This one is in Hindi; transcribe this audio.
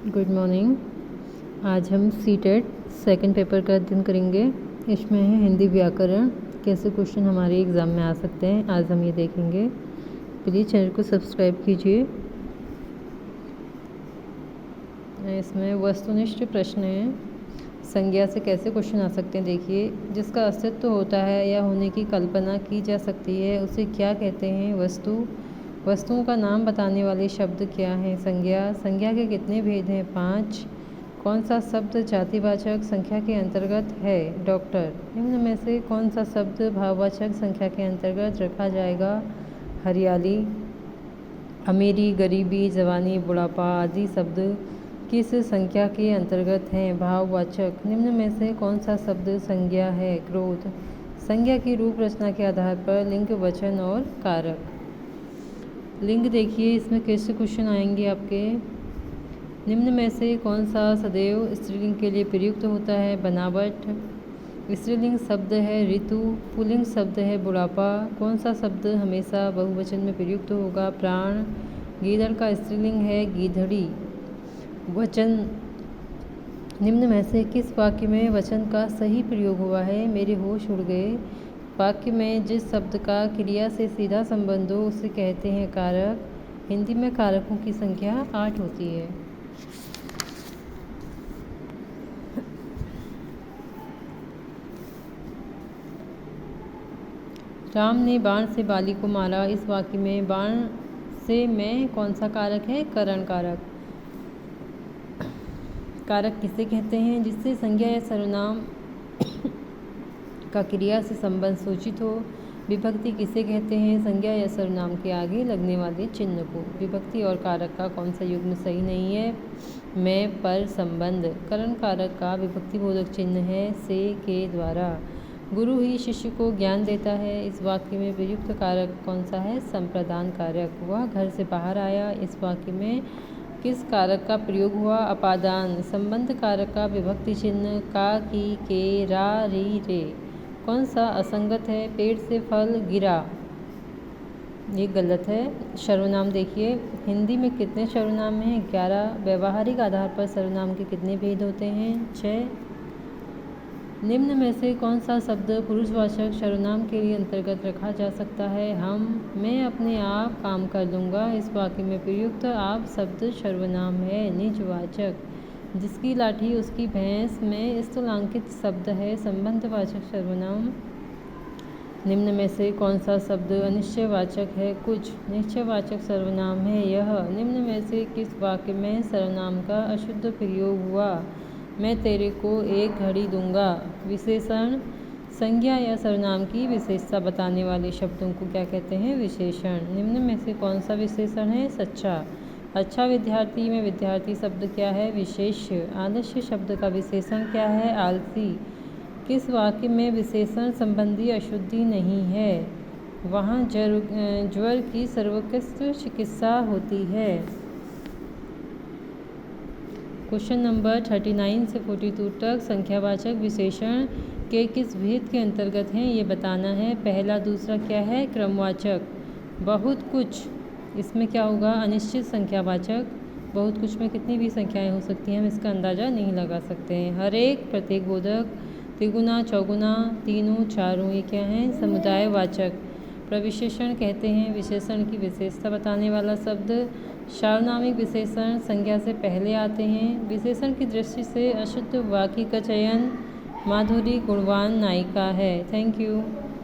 Good morning. आज हम सीटेट सेकंड पेपर का अध्ययन करेंगे। इसमें है हिंदी व्याकरण, कैसे क्वेश्चन हमारे एग्ज़ाम में आ सकते हैं, आज हम ये देखेंगे। प्लीज़ चैनल को सब्सक्राइब कीजिए। इसमें वस्तुनिष्ठ प्रश्न हैं, संज्ञा से कैसे क्वेश्चन आ सकते हैं। देखिए, जिसका अस्तित्व होता है या होने की कल्पना की जा सकती है उसे क्या कहते हैं। वस्तुओं का नाम बताने वाले शब्द क्या हैं। संज्ञा के कितने भेद हैं। 5। कौन सा शब्द जातिवाचक संख्या के अंतर्गत है। डॉक्टर। निम्न में से कौन सा शब्द भाववाचक संख्या के अंतर्गत रखा जाएगा। हरियाली, अमीरी, गरीबी, जवानी, बुढ़ापा आदि शब्द किस संख्या के अंतर्गत हैं। भाववाचक। निम्न में से कौन सा शब्द संज्ञा है। क्रोध। संज्ञा की रूप रचना के आधार पर लिंग, वचन और कारक। लिंग देखिए, इसमें कैसे क्वेश्चन आएंगे आपके। निम्न में से कौन सा सदैव स्त्रीलिंग के लिए प्रयुक्त होता है। बनावट। स्त्रीलिंग शब्द है ऋतु। पुल्लिंग शब्द है बुढ़ापा। कौन सा शब्द हमेशा बहुवचन में प्रयुक्त होगा। प्राण। गीदड़ का स्त्रीलिंग है गीधड़ी। वचन। निम्न में से किस वाक्य में वचन का सही प्रयोग हुआ है। मेरे होश उड़ गए। वाक्य में जिस शब्द का क्रिया से सीधा संबंध हो उसे कहते हैं कारक। हिंदी में कारकों की संख्या 8 होती है। राम ने बाण से बाली को मारा। इस वाक्य में बाण से में कौन सा कारक है। करण कारक। कारक किसे कहते हैं। जिससे संज्ञा या सर्वनाम का क्रिया से संबंध सूचित हो। विभक्ति किसे कहते हैं। संज्ञा या सर्वनाम के आगे लगने वाले चिन्ह को। विभक्ति और कारक का कौन सा युग्म सही नहीं है। में पर संबंध। करण कारक का विभक्ति बोधक चिन्ह है से के द्वारा। गुरु ही शिष्य को ज्ञान देता है। इस वाक्य में प्रयुक्त कारक कौन सा है। संप्रदान कारक। वह घर से बाहर आया। इस वाक्य में किस कारक का प्रयोग हुआ। अपादान। संबंध कारक का विभक्ति चिन्ह का, की, के, रा, री, रे। कौन सा असंगत है। पेड़ से फल गिरा, ये गलत है। सर्वनाम देखिए, हिंदी में कितने सर्वनाम हैं। 11। व्यवहारिक आधार पर सर्वनाम के कितने भेद होते हैं। 6। निम्न में से कौन सा शब्द पुरुषवाचक सर्वनाम के लिए अंतर्गत रखा जा सकता है। मैं अपने आप काम कर लूँगा। इस वाक्य में प्रयुक्त आप शब्द सर्वनाम है निजवाचक। जिसकी लाठी उसकी भैंस में स्थूलांकित शब्द है संबंधवाचक सर्वनाम। निम्न में से कौन सा शब्द अनिश्चयवाचक है। कुछ। निश्चयवाचक सर्वनाम है यह। निम्न में से किस वाक्य में सर्वनाम का अशुद्ध प्रयोग हुआ। मैं तेरे को एक घड़ी दूंगा। विशेषण। संज्ञा या सर्वनाम की विशेषता बताने वाले शब्दों को क्या कहते हैं। विशेषण। निम्न में से कौन सा विशेषण है। सच्चा। अच्छा विद्यार्थी में विद्यार्थी शब्द क्या है। विशेष्य। आलस्य शब्द का विशेषण क्या है। आलसी। किस वाक्य में विशेषण संबंधी अशुद्धि नहीं है। वहाँ ज्वर की सर्वोत्कृष्ट चिकित्सा होती है। क्वेश्चन नंबर 39 से 42 तक संख्यावाचक विशेषण के किस भेद के अंतर्गत हैं ये बताना है। पहला। दूसरा क्या है। क्रमवाचक। बहुत कुछ, इसमें क्या होगा। अनिश्चित संख्यावाचक। बहुत कुछ में कितनी भी संख्याएं हो सकती हैं, हम इसका अंदाज़ा नहीं लगा सकते हैं। हर एक, प्रत्येक बोधक, त्रिगुना, चौगुना, तीनों, चारों, ये क्या हैं। समुदायवाचक। प्रविशेषण कहते हैं विशेषण की विशेषता बताने वाला शब्द। सार्वनामिक विशेषण संज्ञा से पहले आते हैं। विशेषण की दृष्टि से अशुद्ध वाक्य का चयन। माधुरी गुणवान नायिका है। Thank you.